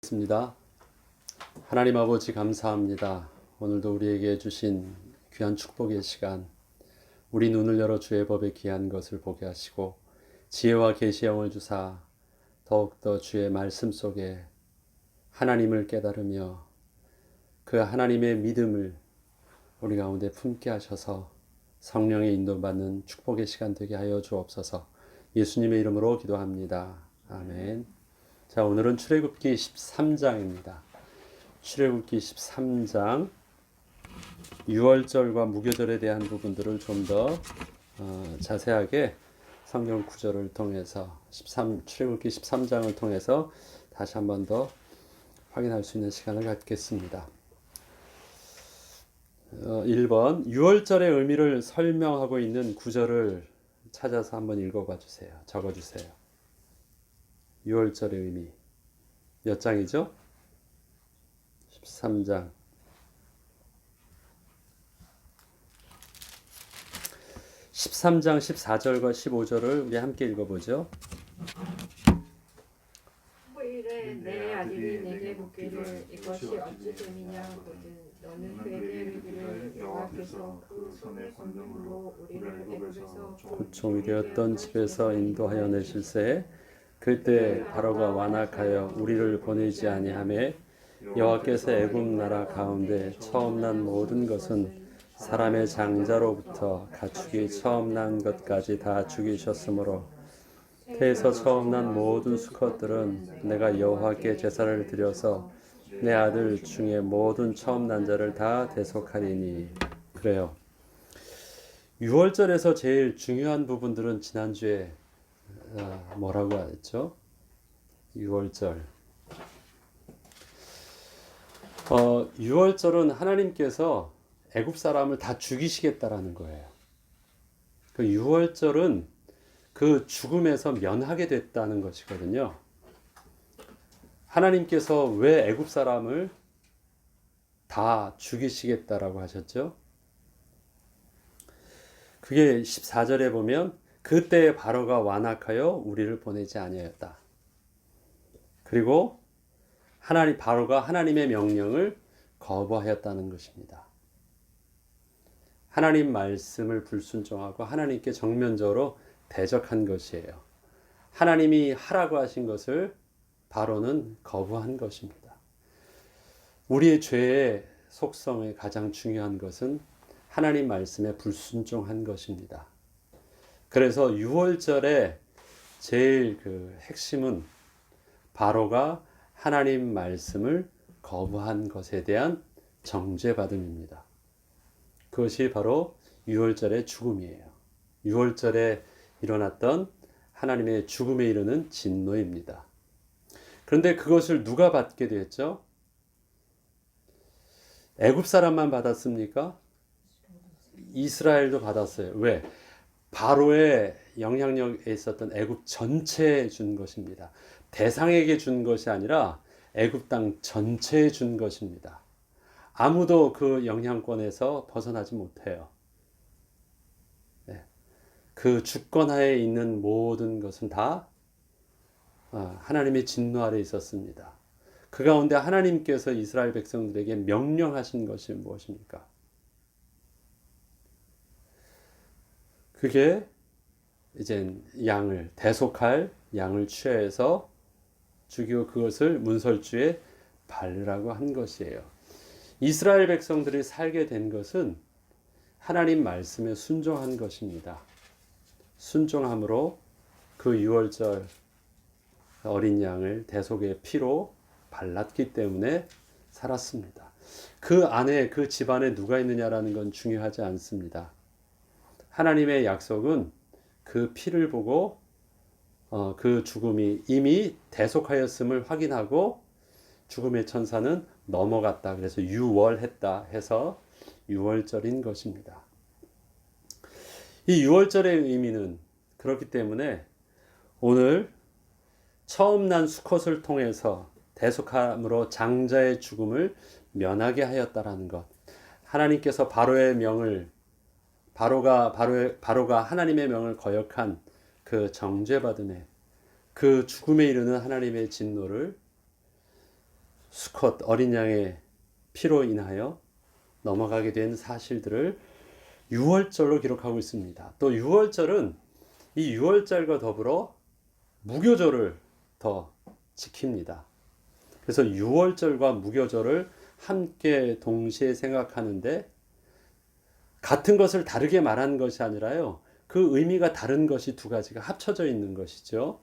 습니다. 하나님 아버지 감사합니다. 오늘도 우리에게 주신 귀한 축복의 시간, 우리 눈을 열어 주의 법에 귀한 것을 보게 하시고 지혜와 계시의 영을 주사 더욱더 주의 말씀 속에 하나님을 깨달으며 그 하나님의 믿음을 우리 가운데 품게 하셔서 성령의 인도받는 축복의 시간 되게 하여 주옵소서. 예수님의 이름으로 기도합니다. 아멘. 자, 오늘은 출애굽기 13장입니다. 출애굽기 13장 6월절과 무교절에 대한 부분들을 좀 더 자세하게 성경 구절을 통해서 출애굽기 13장을 통해서 다시 한 번 더 확인할 수 있는 시간을 갖겠습니다. 1번 6월절의 의미를 설명하고 있는 구절을 찾아서 한번 읽어봐 주세요. 적어 주세요. 6월절의 의미 몇 장이죠? 13장 13장 14절과 15절을 우리 함께 읽어보죠. 후일에 내 아들이 내게 묻기를 이것이 어찌 됨이냐 하거든 너는 그에게 이르기를 여호와께서 그 손의 권능으로 우리를 애굽에서 고총이 되었던 집에서 인도하여 내실세 그때 바로가 완악하여 우리를 보내지 아니하매 여호와께서 애굽 나라 가운데 처음 난 모든 것은 사람의 장자로부터 가축이 처음 난 것까지 다 죽이셨으므로 태에서 처음 난 모든 수컷들은 내가 여호와께 제사를 드려서 내 아들 중에 모든 처음 난 자를 다 대속하리니. 그래요. 6월절에서 제일 중요한 부분들은 지난주에 뭐라고 했죠? 6월절. 6월절은 하나님께서 애굽 사람을 다 죽이시겠다라는 거예요. 그 6월절은 그 죽음에서 면하게 됐다는 것이거든요. 하나님께서 왜 애굽 사람을 다 죽이시겠다라고 하셨죠? 그게 14절에 보면 그때 바로가 완악하여 우리를 보내지 아니하였다. 그리고 바로가 하나님의 명령을 거부하였다는 것입니다. 하나님 말씀을 불순종하고 하나님께 정면적으로 대적한 것이에요. 하나님이 하라고 하신 것을 바로는 거부한 것입니다. 우리의 죄의 속성의 가장 중요한 것은 하나님 말씀에 불순종한 것입니다. 그래서 6월절의 제일 핵심은 바로가 하나님 말씀을 거부한 것에 대한 정죄받음입니다. 그것이 바로 6월절의 죽음이에요. 6월절에 일어났던 하나님의 죽음에 이르는 진노입니다. 그런데 그것을 누가 받게 됐죠? 애굽 사람만 받았습니까? 이스라엘도 받았어요. 왜? 바로의 영향력에 있었던 애굽 전체에 준 것입니다. 대상에게 준 것이 아니라 애굽 땅 전체에 준 것입니다. 아무도 그 영향권에서 벗어나지 못해요. 네. 그 주권 하에 있는 모든 것은 다 하나님의 진노 아래 있었습니다. 그 가운데 하나님께서 이스라엘 백성들에게 명령하신 것이 무엇입니까? 그게 이제 대속할 양을 취해서 죽이고 그것을 문설주에 바르라고 한 것이에요. 이스라엘 백성들이 살게 된 것은 하나님 말씀에 순종한 것입니다. 순종함으로 그 6월절 어린 양을 대속의 피로 발랐기 때문에 살았습니다. 그 안에 그 집안에 누가 있느냐라는 건 중요하지 않습니다. 하나님의 약속은 그 피를 보고 그 죽음이 이미 대속하였음을 확인하고 죽음의 천사는 넘어갔다. 그래서 유월했다 해서 유월절인 것입니다. 이 유월절의 의미는 그렇기 때문에 오늘 처음 난 수컷을 통해서 대속함으로 장자의 죽음을 면하게 하였다라는 것. 하나님께서 바로가 하나님의 명을 거역한 그 정죄받음에 그 죽음에 이르는 하나님의 진노를 수컷 어린 양의 피로 인하여 넘어가게 된 사실들을 유월절로 기록하고 있습니다. 또 유월절은 이 유월절과 더불어 무교절을 더 지킵니다. 그래서 유월절과 무교절을 함께 동시에 생각하는데 같은 것을 다르게 말하는 것이 아니라요. 그 의미가 다른 것이 두 가지가 합쳐져 있는 것이죠.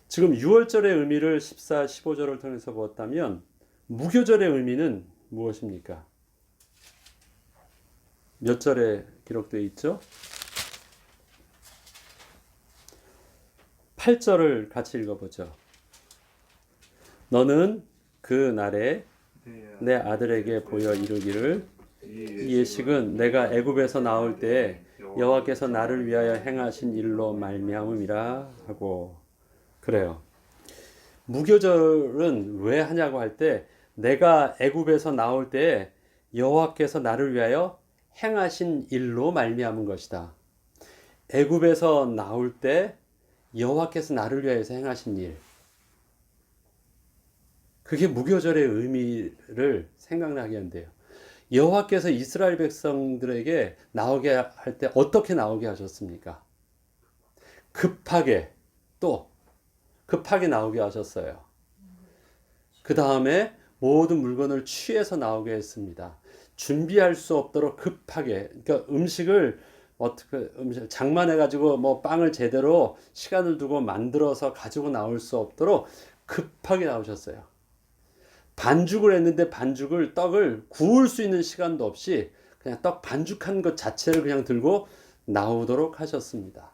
지금 유월절의 의미를 14, 15절을 통해서 보았다면 무교절의 의미는 무엇입니까? 몇 절에 기록되어 있죠? 8절을 같이 읽어보죠. 너는 그 날에 내 아들에게 보여 이르기를 이 예식은 내가 애굽에서 나올 때에 여호와께서 나를 위하여 행하신 일로 말미암음이라 하고 그래요. 무교절은 왜 하냐고 할 때 내가 애굽에서 나올 때에 여호와께서 나를 위하여 행하신 일로 말미암은 것이다. 애굽에서 나올 때 여호와께서 나를 위하여서 행하신 일. 그게 무교절의 의미를 생각나게 한대요. 여호와께서 이스라엘 백성들에게 나오게 할 때 어떻게 나오게 하셨습니까? 급하게 또 급하게 나오게 하셨어요. 그 다음에 모든 물건을 취해서 나오게 했습니다. 준비할 수 없도록 급하게, 그러니까 음식을 장만해가지고 뭐 빵을 제대로 시간을 두고 만들어서 가지고 나올 수 없도록 급하게 나오셨어요. 반죽을 했는데 떡을 구울 수 있는 시간도 없이 그냥 떡 반죽한 것 자체를 그냥 들고 나오도록 하셨습니다.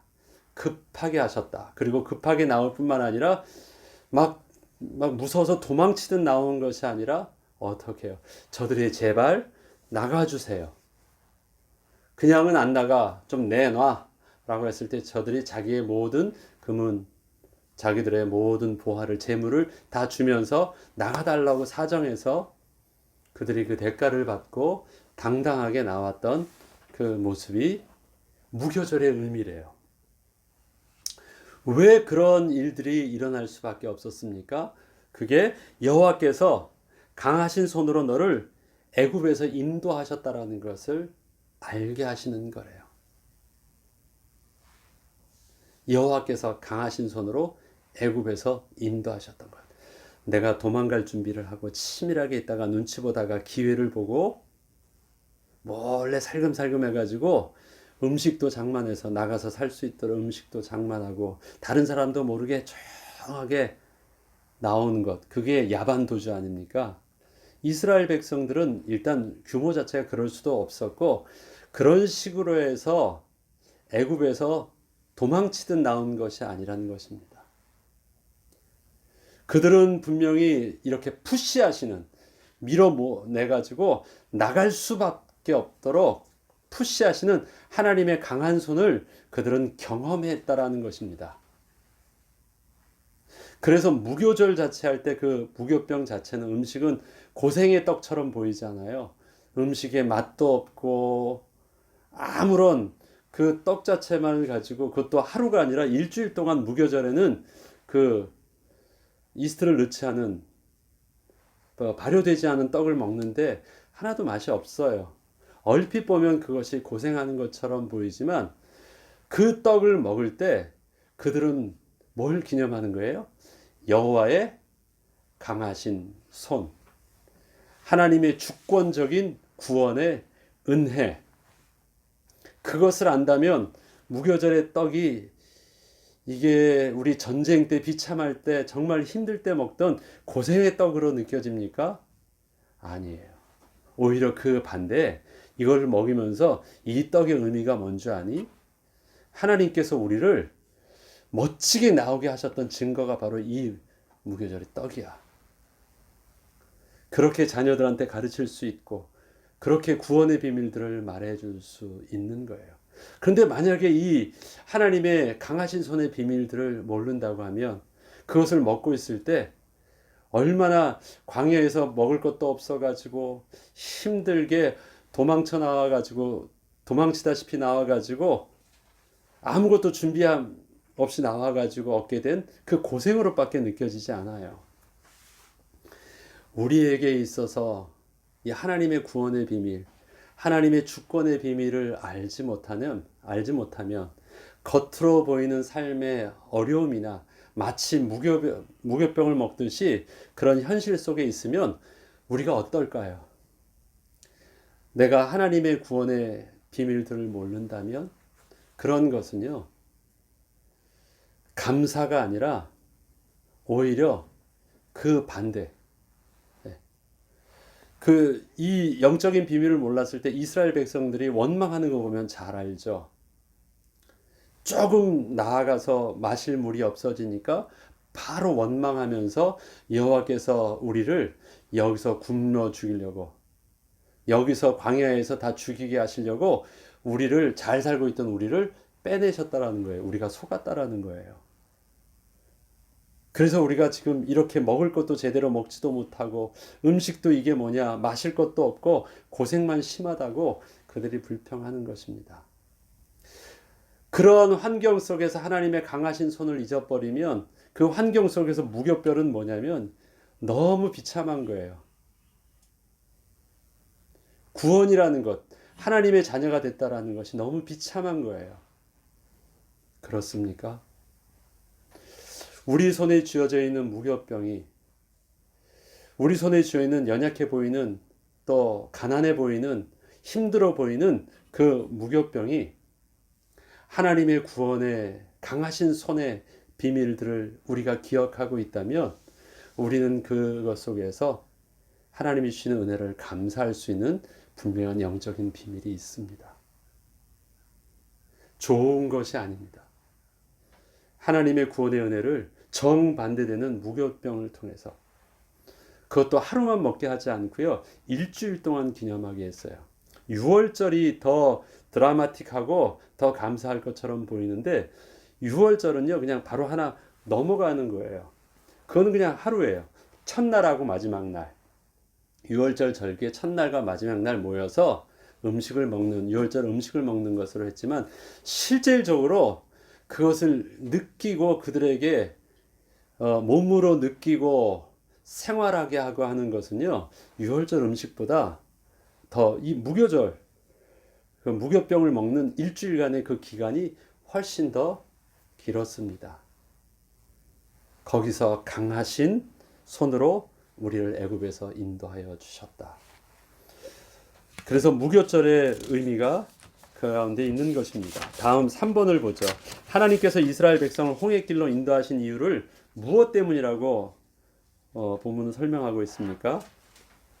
급하게 하셨다. 그리고 급하게 나올 뿐만 아니라 막 무서워서 도망치듯 나오는 것이 아니라 어떻게 해요? 저들이 제발 나가주세요. 그냥은 안 나가. 좀 내놔. 라고 했을 때 저들이 자기의 모든 금은 자기들의 모든 보화를 재물을 다 주면서 나가달라고 사정해서 그들이 그 대가를 받고 당당하게 나왔던 그 모습이 무교절의 의미래요. 왜 그런 일들이 일어날 수밖에 없었습니까? 그게 여호와께서 강하신 손으로 너를 애굽에서 인도하셨다라는 것을 알게 하시는 거래요. 여호와께서 강하신 손으로 애굽에서 인도하셨던 것. 내가 도망갈 준비를 하고 치밀하게 있다가 눈치 보다가 기회를 보고 몰래 살금살금 해가지고 음식도 장만해서 나가서 살 수 있도록 음식도 장만하고 다른 사람도 모르게 조용하게 나오는 것. 그게 야반 도주 아닙니까? 이스라엘 백성들은 일단 규모 자체가 그럴 수도 없었고 그런 식으로 해서 애굽에서 도망치듯 나온 것이 아니라는 것입니다. 그들은 분명히 이렇게 푸시하시는 밀어내가지고 나갈 수밖에 없도록 푸시하시는 하나님의 강한 손을 그들은 경험했다라는 것입니다. 그래서 무교절 자체 할 때 그 무교병 자체는 음식은 고생의 떡처럼 보이잖아요. 음식에 맛도 없고 아무런 그 떡 자체만 가지고 그것도 하루가 아니라 일주일 동안 무교절에는 그 이스트를 넣지 않은 발효되지 않은 떡을 먹는데 하나도 맛이 없어요. 얼핏 보면 그것이 고생하는 것처럼 보이지만 그 떡을 먹을 때 그들은 뭘 기념하는 거예요? 여호와의 강하신 손, 하나님의 주권적인 구원의 은혜. 그것을 안다면 무교절의 떡이 이게 우리 전쟁 때 비참할 때 정말 힘들 때 먹던 고생의 떡으로 느껴집니까? 아니에요. 오히려 그 반대, 이걸 먹이면서 이 떡의 의미가 뭔지 아니? 하나님께서 우리를 멋지게 나오게 하셨던 증거가 바로 이 무교절의 떡이야. 그렇게 자녀들한테 가르칠 수 있고 그렇게 구원의 비밀들을 말해줄 수 있는 거예요. 그런데 만약에 이 하나님의 강하신 손의 비밀들을 모른다고 하면 그것을 먹고 있을 때 얼마나 광야에서 먹을 것도 없어가지고 힘들게 도망치다시피 나와가지고 아무것도 준비함 없이 나와가지고 얻게 된 그 고생으로밖에 느껴지지 않아요. 우리에게 있어서 이 하나님의 구원의 비밀, 하나님의 주권의 비밀을 알지 못하면 겉으로 보이는 삶의 어려움이나 마치 무교병을 먹듯이 그런 현실 속에 있으면 우리가 어떨까요? 내가 하나님의 구원의 비밀들을 모른다면 그런 것은요, 감사가 아니라 오히려 그 반대. 이 영적인 비밀을 몰랐을 때 이스라엘 백성들이 원망하는 거 보면 잘 알죠. 조금 나아가서 마실 물이 없어지니까 바로 원망하면서 여호와께서 우리를 여기서 굶어 죽이려고, 여기서 광야에서 다 죽이게 하시려고 우리를, 잘 살고 있던 우리를 빼내셨다라는 거예요. 우리가 속았다라는 거예요. 그래서 우리가 지금 이렇게 먹을 것도 제대로 먹지도 못하고 음식도 이게 뭐냐, 마실 것도 없고 고생만 심하다고 그들이 불평하는 것입니다. 그런 환경 속에서 하나님의 강하신 손을 잊어버리면 그 환경 속에서 무교별은 뭐냐면 너무 비참한 거예요. 구원이라는 것, 하나님의 자녀가 됐다라는 것이 너무 비참한 거예요. 그렇습니까? 우리 손에 쥐어져 있는 무교병이, 우리 손에 쥐어 있는 연약해 보이는, 또 가난해 보이는, 힘들어 보이는 그 무교병이 하나님의 구원의 강하신 손의 비밀들을 우리가 기억하고 있다면 우리는 그것 속에서 하나님이 주시는 은혜를 감사할 수 있는 분명한 영적인 비밀이 있습니다. 좋은 것이 아닙니다. 하나님의 구원의 은혜를 정반대되는 무교병을 통해서, 그것도 하루만 먹게 하지 않고요, 일주일 동안 기념하게 했어요. 6월절이 더 드라마틱하고 더 감사할 것처럼 보이는데 6월절은요 그냥 바로 하나 넘어가는 거예요. 그거는 그냥 하루예요. 첫날하고 마지막 날, 6월절 절기의 첫날과 마지막 날 모여서 음식을 먹는, 6월절 음식을 먹는 것으로 했지만 실질적으로 그것을 느끼고 그들에게 몸으로 느끼고 생활하게 하고 하는 것은요 6월절 음식보다 더 이 무교절, 그 무교병을 먹는 일주일간의 그 기간이 훨씬 더 길었습니다. 거기서 강하신 손으로 우리를 애굽에서 인도하여 주셨다. 그래서 무교절의 의미가 그 가운데 있는 것입니다. 다음 3번을 보죠. 하나님께서 이스라엘 백성을 홍해길로 인도하신 이유를 무엇 때문이라고 본문은 설명하고 있습니까?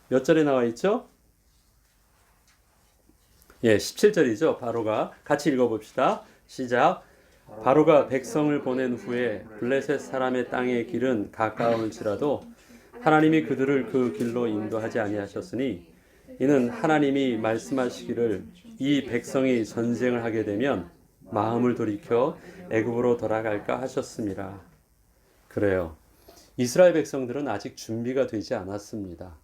몇 절에 나와 있죠? 예, 17절이죠. 바로가 같이 읽어봅시다. 시작. 바로가 백성을 보낸 후에 블레셋 사람의 땅의 길은 가까울지라도 하나님이 그들을 그 길로 인도하지 아니하셨으니 이는 하나님이 말씀하시기를 이 백성이 전쟁을 하게 되면 마음을 돌이켜 애굽으로 돌아갈까 하셨습니다. 그래요. 이스라엘 백성들은 아직 준비가 되지 않았습니다.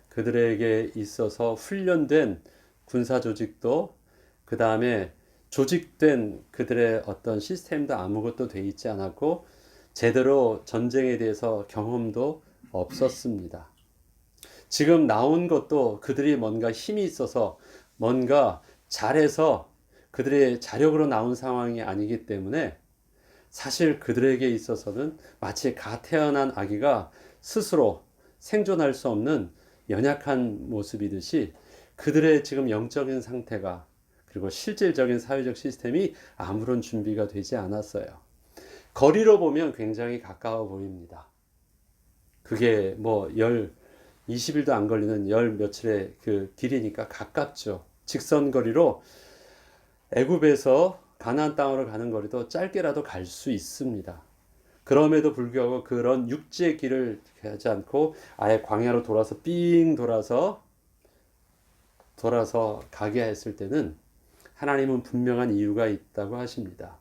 그들에게 있어서 훈련된 군사 조직도, 그 다음에 조직된 그들의 어떤 시스템도 아무것도 돼 있지 않았고 제대로 전쟁에 대해서 경험도 없었습니다. 지금 나온 것도 그들이 뭔가 힘이 있어서 뭔가 잘해서 그들의 자력으로 나온 상황이 아니기 때문에 사실 그들에게 있어서는 마치 갓 태어난 아기가 스스로 생존할 수 없는 연약한 모습이듯이 그들의 지금 영적인 상태가, 그리고 실질적인 사회적 시스템이 아무런 준비가 되지 않았어요. 거리로 보면 굉장히 가까워 보입니다. 그게 뭐 20일도 안 걸리는 열 며칠의 그 길이니까 가깝죠. 직선 거리로 애굽에서 가나안 땅으로 가는 거리도 짧게라도 갈 수 있습니다. 그럼에도 불구하고 그런 육지의 길을 하지 않고 아예 광야로 돌아서 삥 돌아서 가게 했을 때는 하나님은 분명한 이유가 있다고 하십니다.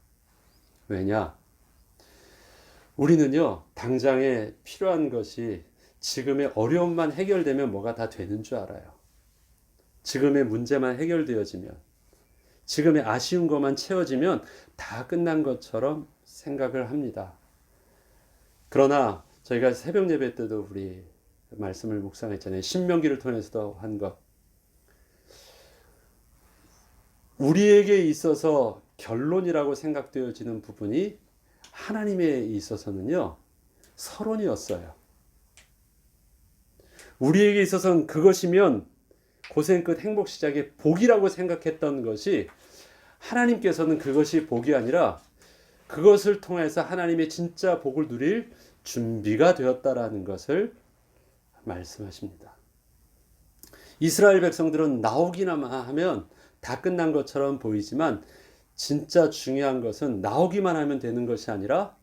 왜냐? 우리는요, 당장에 필요한 것이 지금의 어려움만 해결되면 뭐가 다 되는 줄 알아요. 지금의 문제만 해결되어지면, 지금의 아쉬운 것만 채워지면 다 끝난 것처럼 생각을 합니다. 그러나 저희가 새벽 예배 때도 우리 말씀을 묵상했잖아요. 신명기를 통해서도 한 것. 우리에게 있어서 결론이라고 생각되어지는 부분이 하나님에 있어서는요, 서론이었어요. 우리에게 있어서는 그것이면 고생 끝 행복 시작의 복이라고 생각했던 것이 하나님께서는 그것이 복이 아니라 그것을 통해서 하나님의 진짜 복을 누릴 준비가 되었다라는 것을 말씀하십니다. 이스라엘 백성들은 나오기만 하면 다 끝난 것처럼 보이지만 진짜 중요한 것은 나오기만 하면 되는 것이 아니라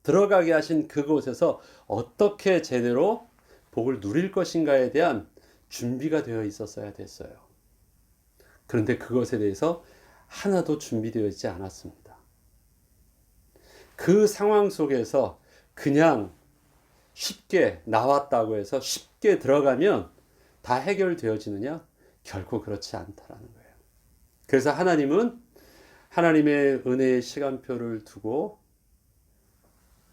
들어가게 하신 그곳에서 어떻게 제대로 복을 누릴 것인가에 대한 준비가 되어 있었어야 됐어요. 그런데 그것에 대해서 하나도 준비되어 있지 않았습니다. 그 상황 속에서 그냥 쉽게 나왔다고 해서 쉽게 들어가면 다 해결되어지느냐? 결코 그렇지 않다라는 거예요. 그래서 하나님은 하나님의 은혜의 시간표를 두고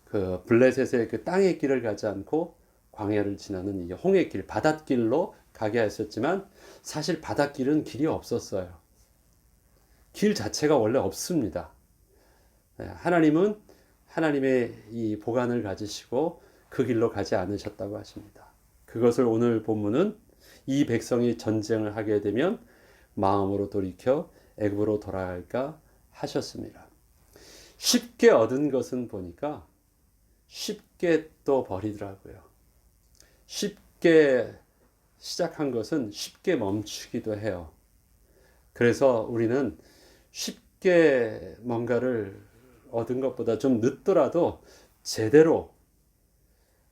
그 블레셋의 그 땅의 길을 가지 않고 광야를 지나는 이 홍해 길, 바닷길로 가게 하셨지만 사실 바닷길은 길이 없었어요. 길 자체가 원래 없습니다. 하나님은 하나님의 이 보관을 가지시고 그 길로 가지 않으셨다고 하십니다. 그것을 오늘 본문은 이 백성이 전쟁을 하게 되면 마음으로 돌이켜 애굽으로 돌아갈까 하셨습니다. 쉽게 얻은 것은 보니까 쉽게 또 버리더라고요. 쉽게 시작한 것은 쉽게 멈추기도 해요. 그래서 우리는 쉽게 뭔가를 얻은 것보다 좀 늦더라도 제대로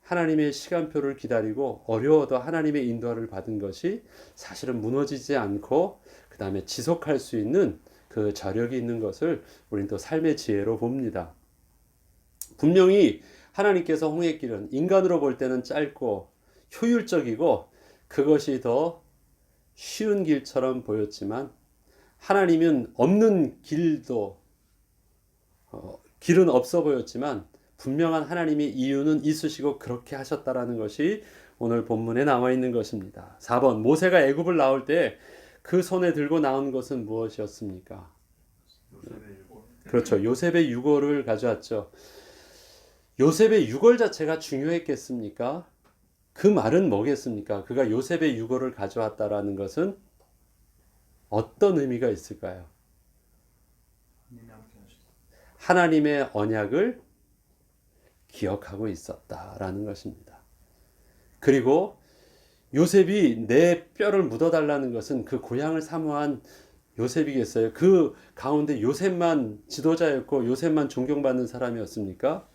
하나님의 시간표를 기다리고 어려워도 하나님의 인도를 받은 것이 사실은 무너지지 않고 그 다음에 지속할 수 있는 그 저력이 있는 것을 우리는 또 삶의 지혜로 봅니다. 분명히 하나님께서 홍해길은 인간으로 볼 때는 짧고 효율적이고 그것이 더 쉬운 길처럼 보였지만 하나님은 없는 길도 길은 없어 보였지만 분명한 하나님의 이유는 있으시고 그렇게 하셨다라는 것이 오늘 본문에 나와 있는 것입니다. 4번 모세가 애굽을 나올 때 그 손에 들고 나온 것은 무엇이었습니까? 그렇죠. 요셉의 유골을 가져왔죠. 요셉의 유골 자체가 중요했겠습니까? 그 말은 뭐겠습니까? 그가 요셉의 유골을 가져왔다라는 것은 어떤 의미가 있을까요? 하나님의 언약을 기억하고 있었다라는 것입니다. 그리고 요셉이 내 뼈를 묻어달라는 것은 그 고향을 사모한 요셉이겠어요? 그 가운데 요셉만 지도자였고 요셉만 존경받는 사람이었습니까?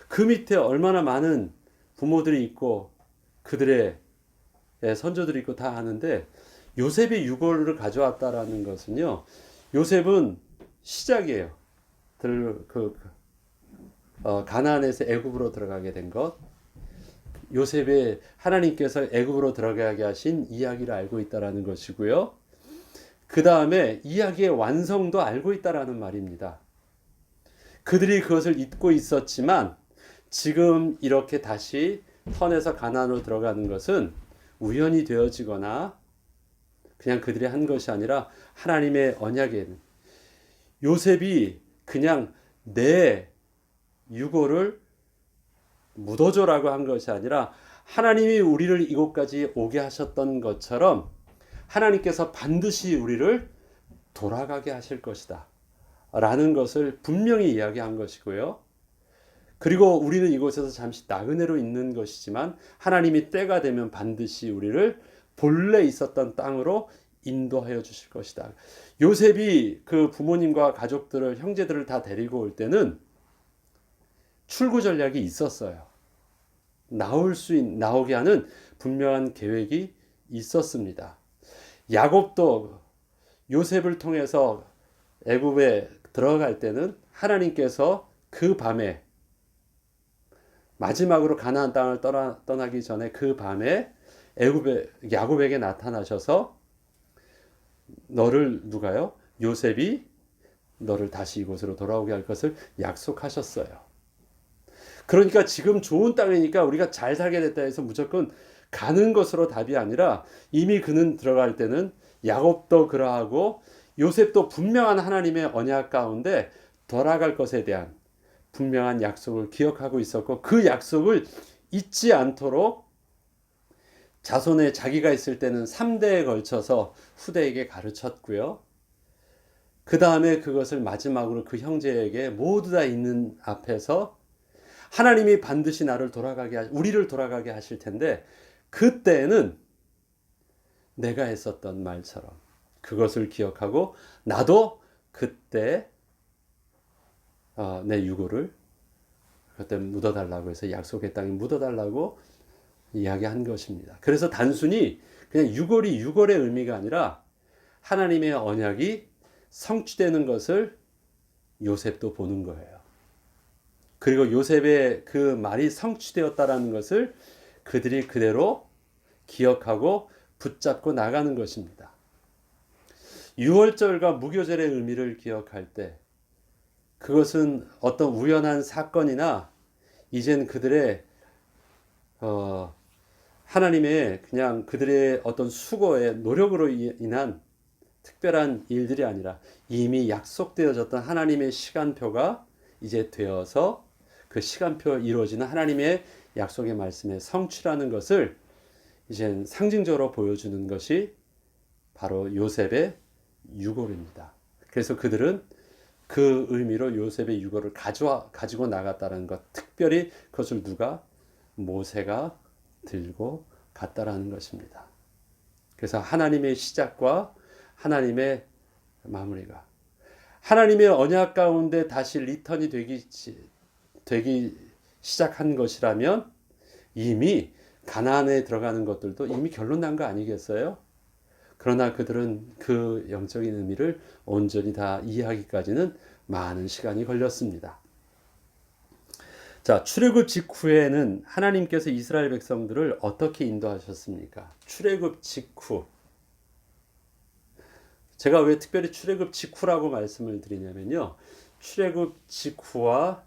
그 밑에 얼마나 많은 부모들이 있고 그들의 선조들이 있고 다 하는데 요셉이 유골을 가져왔다라는 것은요. 요셉은 시작이에요. 가나안에서 애굽으로 들어가게 된 것. 요셉의 하나님께서 애굽으로 들어가게 하신 이야기를 알고 있다라는 것이고요. 그 다음에 이야기의 완성도 알고 있다라는 말입니다. 그들이 그것을 잊고 있었지만 지금 이렇게 다시 턴에서 가나안으로 들어가는 것은 우연히 되어지거나 그냥 그들이 한 것이 아니라 하나님의 언약에는 요셉이 그냥 내 유골을 묻어줘라고 한 것이 아니라 하나님이 우리를 이곳까지 오게 하셨던 것처럼 하나님께서 반드시 우리를 돌아가게 하실 것이다 라는 것을 분명히 이야기한 것이고요. 그리고 우리는 이곳에서 잠시 나그네로 있는 것이지만 하나님이 때가 되면 반드시 우리를 본래 있었던 땅으로 인도하여 주실 것이다. 요셉이 그 부모님과 가족들을 형제들을 다 데리고 올 때는 출구 전략이 있었어요. 나오게 하는 분명한 계획이 있었습니다. 야곱도 요셉을 통해서 애굽에 들어갈 때는 하나님께서 그 밤에 마지막으로 가나안 땅을 떠나기 전에 그 밤에 야곱에게 나타나셔서 너를 누가요? 요셉이 너를 다시 이곳으로 돌아오게 할 것을 약속하셨어요. 그러니까 지금 좋은 땅이니까 우리가 잘 살게 됐다 해서 무조건 가는 것으로 답이 아니라 이미 그는 들어갈 때는 야곱도 그러하고 요셉도 분명한 하나님의 언약 가운데 돌아갈 것에 대한 분명한 약속을 기억하고 있었고 그 약속을 잊지 않도록 자손에 자기가 있을 때는 3대에 걸쳐서 후대에게 가르쳤고요. 그 다음에 그것을 마지막으로 그 형제에게 모두 다 있는 앞에서 하나님이 반드시 우리를 돌아가게 하실 텐데 그때는 내가 했었던 말처럼 그것을 기억하고 나도 그때 내 유고를 그때 묻어달라고 해서 약속의 땅에 묻어달라고 이야기한 것입니다. 그래서 단순히 그냥 유골의 의미가 아니라 하나님의 언약이 성취되는 것을 요셉도 보는 거예요. 그리고 요셉의 그 말이 성취되었다라는 것을 그들이 그대로 기억하고 붙잡고 나가는 것입니다. 유월절과 무교절의 의미를 기억할 때 그것은 어떤 우연한 사건이나 이젠 그들의 하나님의 그냥 그들의 어떤 수고의 노력으로 인한 특별한 일들이 아니라 이미 약속되어졌던 하나님의 시간표가 이제 되어서 그 시간표 이루어지는 하나님의 약속의 말씀의 성취라는 것을 이제 상징적으로 보여주는 것이 바로 요셉의 유골입니다. 그래서 그들은 그 의미로 요셉의 유골을 가지고 나갔다는 것, 특별히 그것을 모세가 들고 갔다라는 것입니다. 그래서 하나님의 시작과 하나님의 마무리가 하나님의 언약 가운데 다시 리턴이 되기 시작한 것이라면 이미 가나안에 들어가는 것들도 이미 결론 난 거 아니겠어요? 그러나 그들은 그 영적인 의미를 온전히 다 이해하기까지는 많은 시간이 걸렸습니다. 자, 출애굽 직후에는 하나님께서 이스라엘 백성들을 어떻게 인도하셨습니까? 출애굽 직후. 제가 왜 특별히 출애굽 직후라고 말씀을 드리냐면요. 출애굽 직후와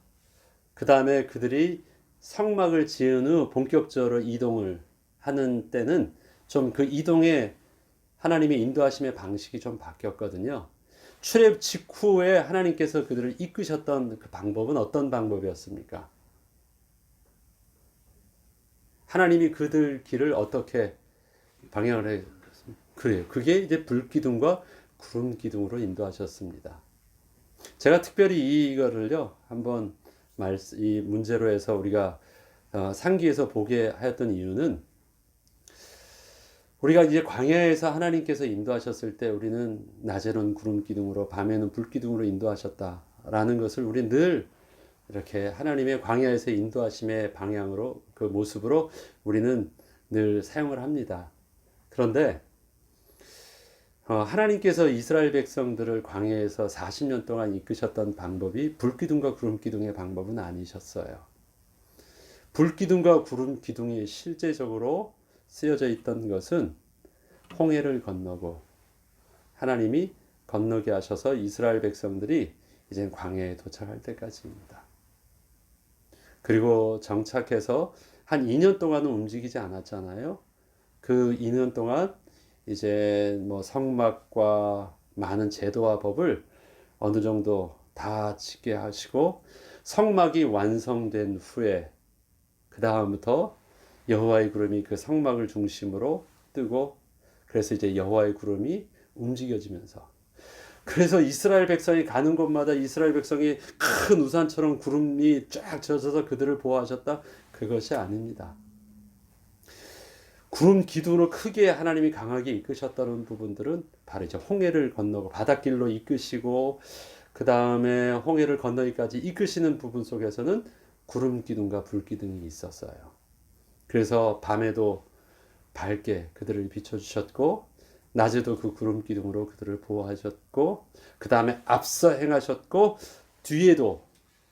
그 다음에 그들이 성막을 지은 후 본격적으로 이동을 하는 때는 좀 그 이동의 하나님의 인도하심의 방식이 좀 바뀌었거든요. 출애굽 직후에 하나님께서 그들을 이끄셨던 그 방법은 어떤 방법이었습니까? 하나님이 그들 길을 어떻게 방향을 했습니까? 그래요. 그게 이제 불기둥과 구름 기둥으로 인도하셨습니다. 제가 특별히 이거를요 한번 이 문제로 해서 우리가 상기에서 보게 하였던 이유는 우리가 이제 광야에서 하나님께서 인도하셨을 때 우리는 낮에는 구름 기둥으로 밤에는 불 기둥으로 인도하셨다라는 것을 우리 늘 이렇게 하나님의 광야에서 인도하심의 방향으로 그 모습으로 우리는 늘 사용을 합니다. 그런데 하나님께서 이스라엘 백성들을 광야에서 40년 동안 이끄셨던 방법이 불기둥과 구름기둥의 방법은 아니셨어요. 불기둥과 구름기둥이 실제적으로 쓰여져 있던 것은 홍해를 건너고 하나님이 건너게 하셔서 이스라엘 백성들이 이제 광야에 도착할 때까지입니다. 그리고 정착해서 한 2년 동안은 움직이지 않았잖아요. 그 2년 동안 이제 뭐 성막과 많은 제도와 법을 어느 정도 다 지게 하시고 성막이 완성된 후에 그 다음부터 여호와의 구름이 그 성막을 중심으로 뜨고 그래서 이제 여호와의 구름이 움직여지면서 그래서 이스라엘 백성이 가는 곳마다 이스라엘 백성이 큰 우산처럼 구름이 쫙 젖어서 그들을 보호하셨다. 그것이 아닙니다. 구름 기둥으로 크게 하나님이 강하게 이끄셨다는 부분들은 바로 이제 홍해를 건너고 바닷길로 이끄시고 그 다음에 홍해를 건너기까지 이끄시는 부분 속에서는 구름 기둥과 불 기둥이 있었어요. 그래서 밤에도 밝게 그들을 비춰주셨고 낮에도 그 구름 기둥으로 그들을 보호하셨고 그 다음에 앞서 행하셨고 뒤에도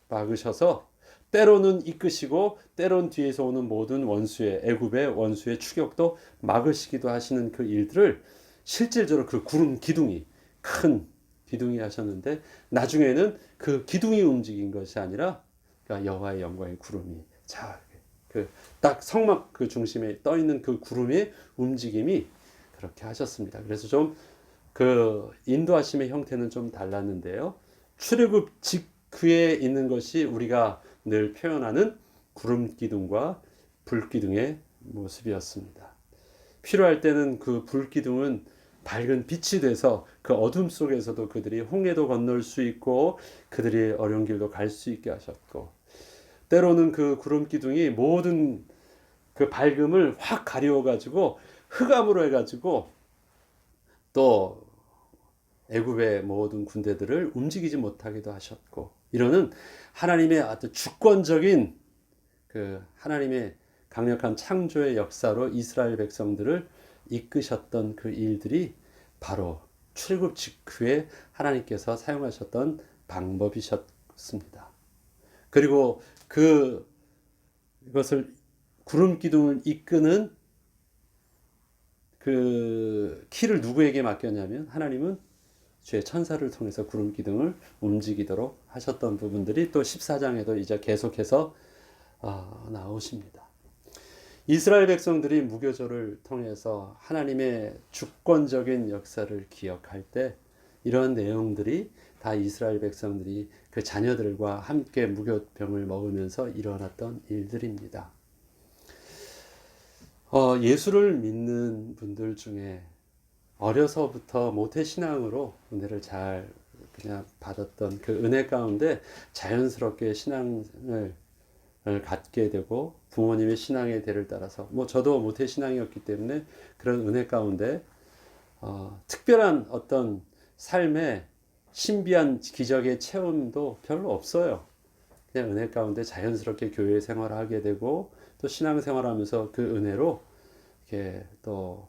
막으셔서 때로는 이끄시고 때로는 뒤에서 오는 모든 애굽의 원수의 추격도 막으시기도 하시는 그 일들을 실질적으로 그 구름 기둥이 큰 기둥이 하셨는데 나중에는 그 기둥이 움직인 것이 아니라 그러니까 여호와의 영광의 구름이 그 딱 성막 그 중심에 떠 있는 그 구름의 움직임이 그렇게 하셨습니다. 그래서 좀 그 인도하심의 형태는 좀 달랐는데요. 출애굽 직후에 있는 것이 우리가 늘 표현하는 구름 기둥과 불 기둥의 모습이었습니다. 필요할 때는 그 불 기둥은 밝은 빛이 돼서 그 어둠 속에서도 그들이 홍해도 건널 수 있고 그들이 어려운 길도 갈 수 있게 하셨고, 때로는 그 구름 기둥이 모든 그 밝음을 확 가리워 가지고 흑암으로 해 가지고 또 애굽의 모든 군대들을 움직이지 못하기도 하셨고, 이러는 하나님의 아주 주권적인 그 하나님의 강력한 창조의 역사로 이스라엘 백성들을 이끄셨던 그 일들이 바로 출애굽 직후에 하나님께서 사용하셨던 방법이셨습니다. 그리고 그것을 구름 기둥을 이끄는 그 키를 누구에게 맡겼냐면 하나님은 주의 천사를 통해서 구름 기둥을 움직이도록 하셨던 부분들이 또 14장에도 이제 계속해서 나오십니다. 이스라엘 백성들이 무교절을 통해서 하나님의 주권적인 역사를 기억할 때 이런 내용들이 다 이스라엘 백성들이 그 자녀들과 함께 무교병을 먹으면서 일어났던 일들입니다. 예수를 믿는 분들 중에 어려서부터 모태신앙으로 은혜를 잘 그냥 받았던 그 은혜 가운데 자연스럽게 신앙을 갖게 되고 부모님의 신앙의 대를 따라서 저도 모태신앙이었기 때문에 그런 은혜 가운데 특별한 어떤 삶의 신비한 기적의 체험도 별로 없어요. 그냥 은혜 가운데 자연스럽게 교회 생활을 하게 되고 또 신앙 생활하면서 그 은혜로 이렇게 또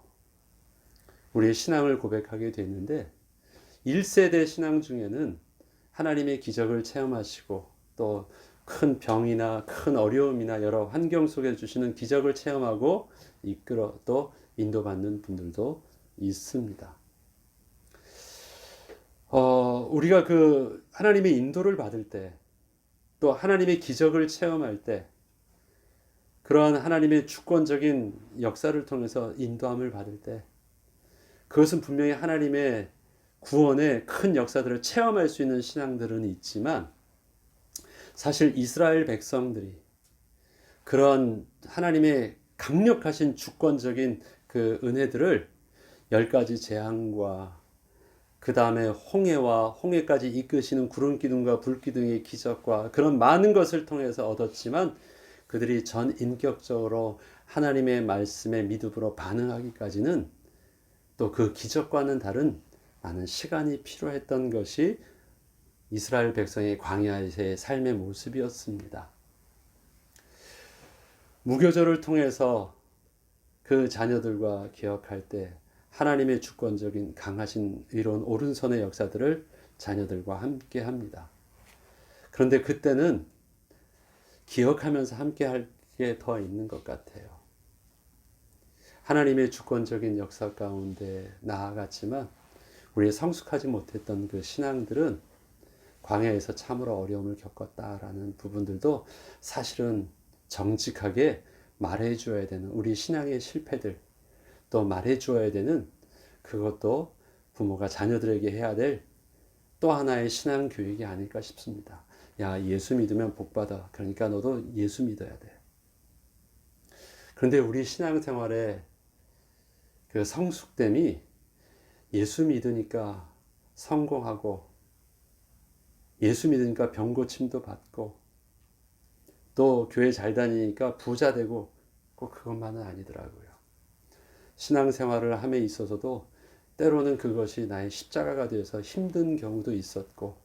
우리의 신앙을 고백하게 됐는데, 1세대 신앙 중에는 하나님의 기적을 체험하시고 또 큰 병이나 큰 어려움이나 여러 환경 속에 주시는 기적을 체험하고 이끌어 또 인도받는 분들도 있습니다. 우리가 그 하나님의 인도를 받을 때 또 하나님의 기적을 체험할 때 그러한 하나님의 주권적인 역사를 통해서 인도함을 받을 때 그것은 분명히 하나님의 구원의 큰 역사들을 체험할 수 있는 신앙들은 있지만, 사실 이스라엘 백성들이 그런 하나님의 강력하신 주권적인 그 은혜들을 10가지 재앙과 그 다음에 홍해와 홍해까지 이끄시는 구름 기둥과 불 기둥의 기적과 그런 많은 것을 통해서 얻었지만, 그들이 전 인격적으로 하나님의 말씀에 믿음으로 반응하기까지는 또 그 기적과는 다른 많은 시간이 필요했던 것이 이스라엘 백성의 광야에서의 삶의 모습이었습니다. 무교절을 통해서 그 자녀들과 기억할 때 하나님의 주권적인 강하신 의로운 오른손의 역사들을 자녀들과 함께 합니다. 그런데 그때는 기억하면서 함께 할 게 더 있는 것 같아요. 하나님의 주권적인 역사 가운데 나아갔지만 우리 성숙하지 못했던 그 신앙들은 광야에서 참으로 어려움을 겪었다라는 부분들도 사실은 정직하게 말해줘야 되는 우리 신앙의 실패들, 또 말해줘야 되는 그것도 부모가 자녀들에게 해야 될 또 하나의 신앙 교육이 아닐까 싶습니다. 야, 예수 믿으면 복 받아. 그러니까 너도 예수 믿어야 돼. 그런데 우리 신앙생활에 그 성숙됨이 예수 믿으니까 성공하고 예수 믿으니까 병 고침도 받고 또 교회 잘 다니니까 부자 되고 꼭 그것만은 아니더라고요. 신앙생활을 함에 있어서도 때로는 그것이 나의 십자가가 되어서 힘든 경우도 있었고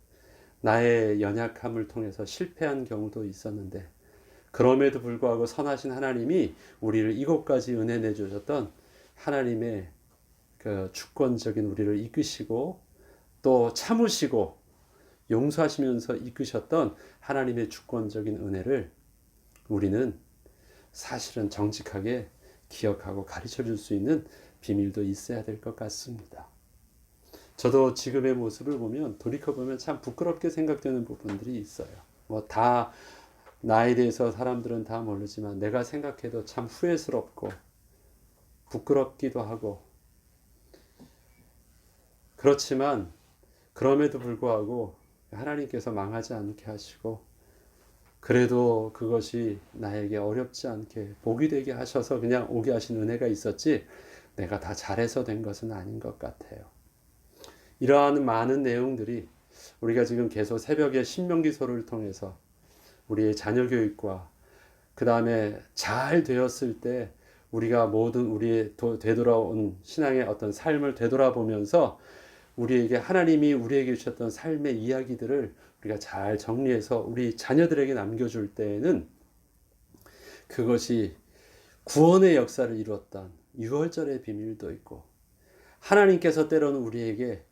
나의 연약함을 통해서 실패한 경우도 있었는데, 그럼에도 불구하고 선하신 하나님이 우리를 이곳까지 은혜 내주셨던 하나님의 그 주권적인 우리를 이끄시고 또 참으시고 용서하시면서 이끄셨던 하나님의 주권적인 은혜를 우리는 사실은 정직하게 기억하고 가르쳐 줄 수 있는 비밀도 있어야 될 것 같습니다. 저도 지금의 모습을 보면 돌이켜보면 참 부끄럽게 생각되는 부분들이 있어요. 다 나에 대해서 사람들은 다 모르지만 내가 생각해도 참 후회스럽고 부끄럽기도 하고, 그렇지만 그럼에도 불구하고 하나님께서 망하지 않게 하시고, 그래도 그것이 나에게 어렵지 않게 복이 되게 하셔서 그냥 오게 하신 은혜가 있었지, 내가 다 잘해서 된 것은 아닌 것 같아요. 이러한 많은 내용들이 우리가 지금 계속 새벽에 신명기서를 통해서 우리의 자녀 교육과 그 다음에 잘 되었을 때 우리가 모든 우리의 되돌아온 신앙의 어떤 삶을 되돌아보면서 우리에게 하나님이 우리에게 주셨던 삶의 이야기들을 우리가 잘 정리해서 우리 자녀들에게 남겨줄 때에는 그것이 구원의 역사를 이루었던 유월절의 비밀도 있고, 하나님께서 때로는 우리에게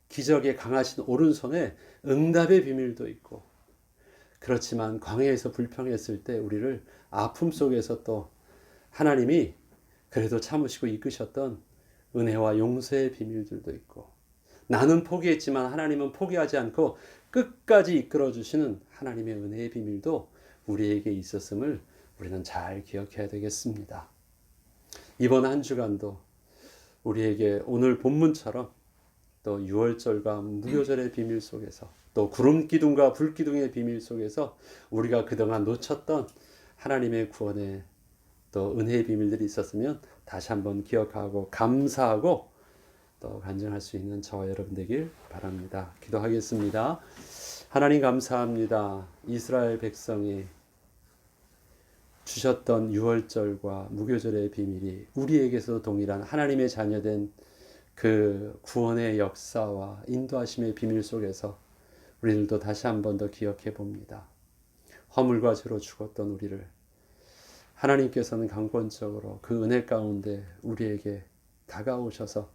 기적에 강하신 오른손에 응답의 비밀도 있고, 그렇지만 광야에서 불평했을 때 우리를 아픔 속에서 또 하나님이 그래도 참으시고 이끄셨던 은혜와 용서의 비밀들도 있고, 나는 포기했지만 하나님은 포기하지 않고 끝까지 이끌어 주시는 하나님의 은혜의 비밀도 우리에게 있었음을 우리는 잘 기억해야 되겠습니다. 이번 한 주간도 우리에게 오늘 본문처럼 또 유월절과 무교절의 비밀 속에서 또 구름기둥과 불기둥의 비밀 속에서 우리가 그동안 놓쳤던 하나님의 구원의 또 은혜의 비밀들이 있었으면 다시 한번 기억하고 감사하고 또 간증할 수 있는 저와 여러분 되길 바랍니다. 기도하겠습니다. 하나님 감사합니다. 이스라엘 백성이 주셨던 유월절과 무교절의 비밀이 우리에게서 동일한 하나님의 자녀된 그 구원의 역사와 인도하심의 비밀 속에서 우리들도 다시 한 번 더 기억해 봅니다. 허물과 죄로 죽었던 우리를 하나님께서는 강권적으로 그 은혜 가운데 우리에게 다가오셔서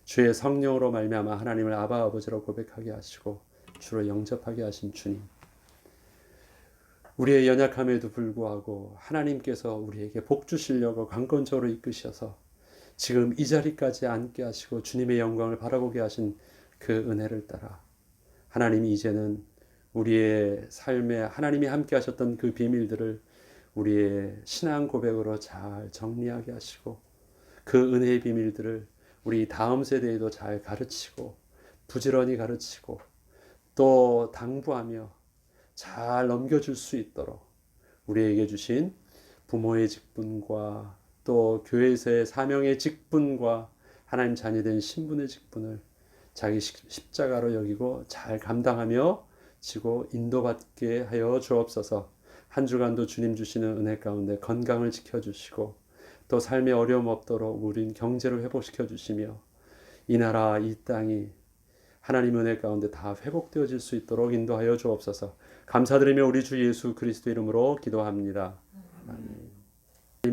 주의 성령으로 말미암아 하나님을 아바 아버지로 고백하게 하시고 주로 영접하게 하신 주님, 우리의 연약함에도 불구하고 하나님께서 우리에게 복 주시려고 강권적으로 이끄셔서 지금 이 자리까지 앉게 하시고 주님의 영광을 바라보게 하신 그 은혜를 따라 하나님이 이제는 우리의 삶에 하나님이 함께 하셨던 그 비밀들을 우리의 신앙 고백으로 잘 정리하게 하시고 그 은혜의 비밀들을 우리 다음 세대에도 잘 가르치고 부지런히 가르치고 또 당부하며 잘 넘겨줄 수 있도록 우리에게 주신 부모의 직분과 또 교회에서의 사명의 직분과 하나님 자녀된 신분의 직분을 자기 십자가로 여기고 잘 감당하며 지고 인도받게 하여 주옵소서. 한 주간도 주님 주시는 은혜 가운데 건강을 지켜주시고 또 삶의 어려움 없도록 우린 경제를 회복시켜 주시며 이 나라 이 땅이 하나님 은혜 가운데 다 회복되어질 수 있도록 인도하여 주옵소서. 감사드리며 우리 주 예수 그리스도 이름으로 기도합니다. 아멘.